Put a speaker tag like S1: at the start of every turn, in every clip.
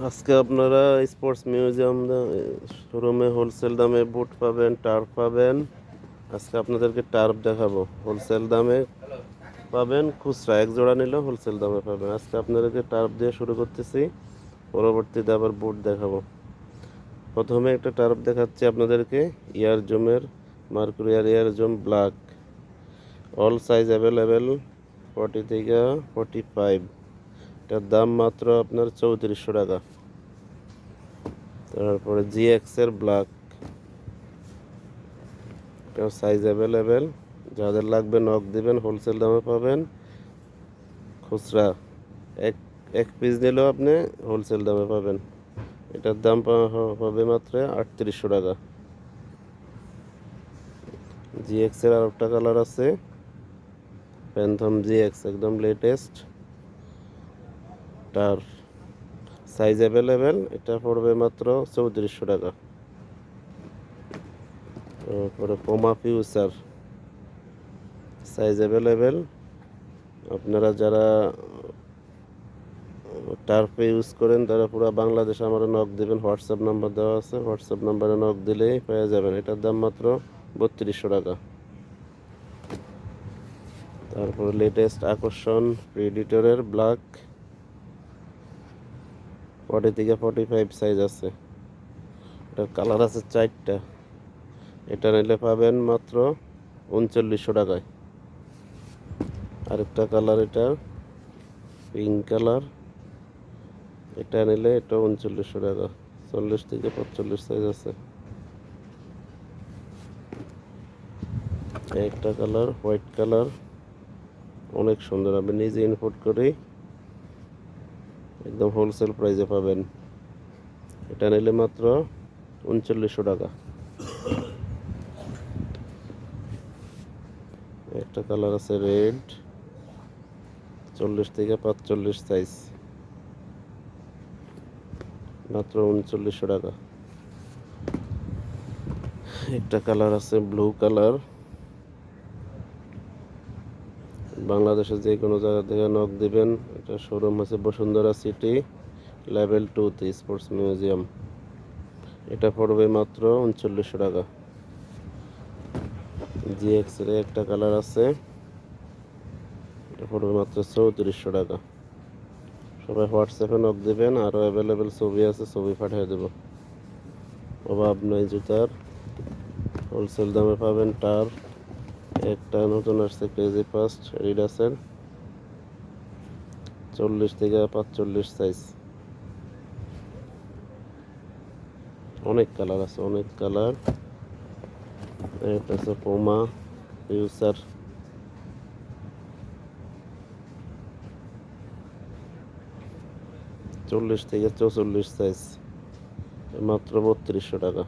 S1: আজকে আপনারা sports museum শোরুমে হোলসেল দামে বুট পাবেন, টার্ফ পাবেন। আজকে আপনাদেরকে টার্ফ দেখাবো, হোলসেল দামে পাবেন, খুচরা এক জোড়া নিলেও হোলসেল দামে পাবেন। আজকে আপনাদেরকে টার্ফ দিয়ে শুরু করতেছি, পরবর্তীতে আবার বুট দেখাবো। প্রথমে একটা টার্ফ দেখাচ্ছি আপনাদেরকে, ইয়ারজুমের মার্কুরিয়ার ইয়ারজুম ব্ল্যাক, অল সাইজ অ্যাভেলেবেল, 40 থেকে 45। এটার দাম মাত্র আপনার 3400 টাকা। তারপরে জিএক্সের ব্ল্যাক, এটাও সাইজ অ্যাভেলেবেল, যাদের লাগবে নক দিবেন, হোলসেল দামে পাবেন। খুচরা এক এক পিস নিলেও আপনি হোলসেল দামে পাবেন। এটার দাম হবে মাত্র 3800 টাকা। জিএক্সের আর একটা কালার আছে, প্যান্থম জিএক্স, একদম লেটেস্ট টার, সাইজ অ্যাভেলেবেল, এটা পড়বে মাত্র 3400 টাকা। তারপরে পোমা ফিউচার, সাইজ অ্যাভেলেবেল। আপনারা যারা টার্ফে ইউজ করেন তারা পুরো বাংলাদেশে আমার নক দেবেন, হোয়াটসঅ্যাপ নাম্বার দেওয়া আছে, হোয়াটসঅ্যাপ নাম্বারে নক দিলেই পেয়ে যাবেন। এটার দাম মাত্র 3200 টাকা। তারপর লেটেস্ট আকর্ষণ প্রিডিটরের ব্ল্যাক, 40 থেকে 45 সাইজ আছে, এটার কালার আছে 4টা। এটা নিলে পাবেন মাত্র 3900 টাকায়। আরেকটা কালার, এটা পিঙ্ক কালার, এটা নিলে এটা 3900 টাকা, 40 থেকে 45 সাইজ আছে। একটা কালার হোয়াইট কালার, অনেক সুন্দর, আমি নিজে ইম্পোর্ট করি, একদম হোলসেল প্রাইসে পাবেন। এটা নিলে মাত্র 3900 টাকা। একটা কালার আছে রেড, 40 থেকে 45 সাইজ, মাত্র 3900 টাকা। একটা কালার আছে ব্লু কালার, বাংলাদেশের যে কোনো জায়গা থেকে নক দিবেন। এটা শোরুম আছে বসুন্ধরা সিটি লেভেল 2তে, স্পোর্টস মিউজিয়াম। এটা পড়বে মাত্র 3900 টাকা। জিএক্স এর একটা কালার আছে, এটা পড়বে মাত্র 3400 টাকা। সবাই হোয়াটসঅ্যাপে নক দিবেন, আরও অ্যাভেলেবেল ছবি আছে, ছবি পাঠিয়ে দেবো। অভাব নয় জুতার, হোলসেল দামে পাবেন। টার একটা নতুন আসছে ক্রেজি ফাস্ট রিডাসের, 40 থেকে 45 সাইজ, অনেক কালার আছে, অনেক কালার। এটা আছে পোমা ফিউচার, 40 থেকে 44 সাইজ, মাত্র 3200 টাকা।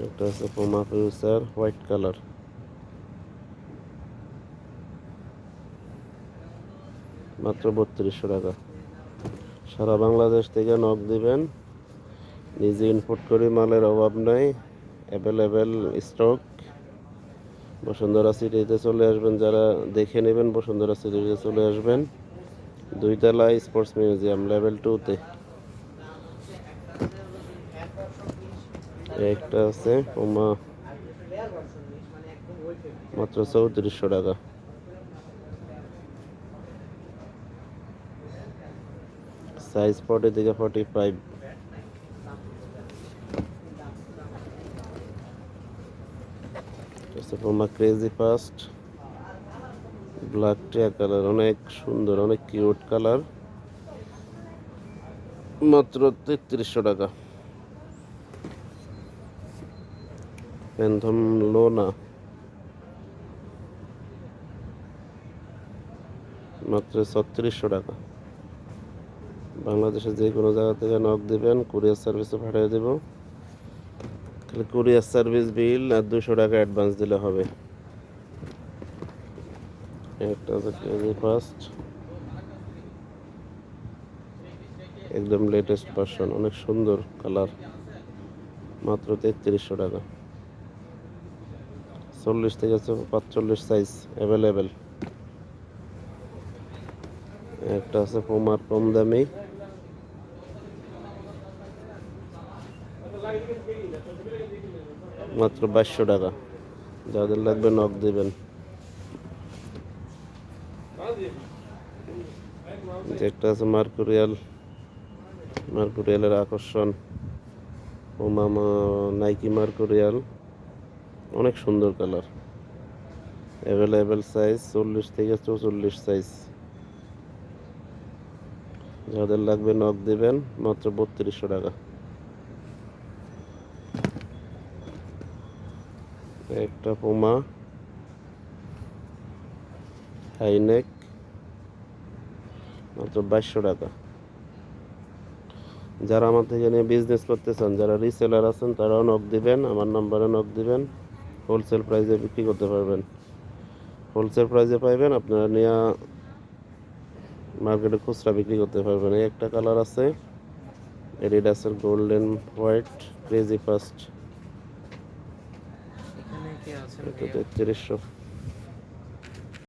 S1: একটা আছে পোমা ফিউচার হোয়াইট কালার, মাত্র 3200 টাকা। সারা বাংলাদেশ থেকে নক দিবেন, নিজে ইম্পোর্ট করি, মালের অভাব নাই, অ্যাভেলেবেল স্টক। বসুন্ধরা সিটিতে চলে আসবেন, যারা দেখে নেবেন বসুন্ধরা সিটিতে চলে আসবেন, 2 তলা স্পোর্টস মিউজিয়াম লেভেল 2তে। একটা আছে পোমা, মাত্র 3400 টাকা। সাইজ 40 থেকে 45। পোমা ক্রেজি ফাস্ট ব্ল্যাক টিয়া কালার, অনেক সুন্দর, অনেক কিউট কালার, মাত্র 3300 টাকা। প্যান্থম লোনা, মাত্র 3600 টাকা। বাংলাদেশের যে কোনো জায়গা থেকে নক দিবেন, কুরিয়ার সার্ভিসে পাঠিয়ে দেব। খালি কুরিয়ার সার্ভিস বিল আর 200 টাকা অ্যাডভান্স দিলে হবে। একটা আছে ক্রেজি ফাস্ট, একদম লেটেস্ট ভার্সন, অনেক সুন্দর কালার, মাত্র 3300 টাকা। 40 থেকে 45 সাইজ অ্যাভেলেবেল। একটা আছে পুমার কম দামি, মাত্র 2200 টাকা। যাদের লাগবে নক দিবেন। যে একটা আছে মার্কুরিয়ালের আকর্ষণ, পুমা নাইকি মার্কুরিয়াল, অনেক সুন্দর কালার, অ্যাভেলেবেল সাইজ 40 থেকে 44 সাইজ। যাদের লাগবে নক দিবেন, মাত্র 3200 টাকা। একটা পুমা হাইনেক, মাত্র 2200 টাকা। যারা আমার থেকে নিয়ে বিজনেস করতে চান, যারা রিসেলার আছেন, তারাও নক দিবেন, আমার নাম্বারে নক দিবেন। হোলসেল প্রাইসে বিক্রি করতে পারবেন, হোলসেল প্রাইসে পাইবেন, আপনারা নিয়ে মার্কেটে খুচরা বিক্রি করতে পারবেন। এই একটা কালার আছে এডিডাসের গোল্ডেন হোয়াইট ক্রেজি ফাস্ট,
S2: এখানে কি আছে
S1: এটা 3300।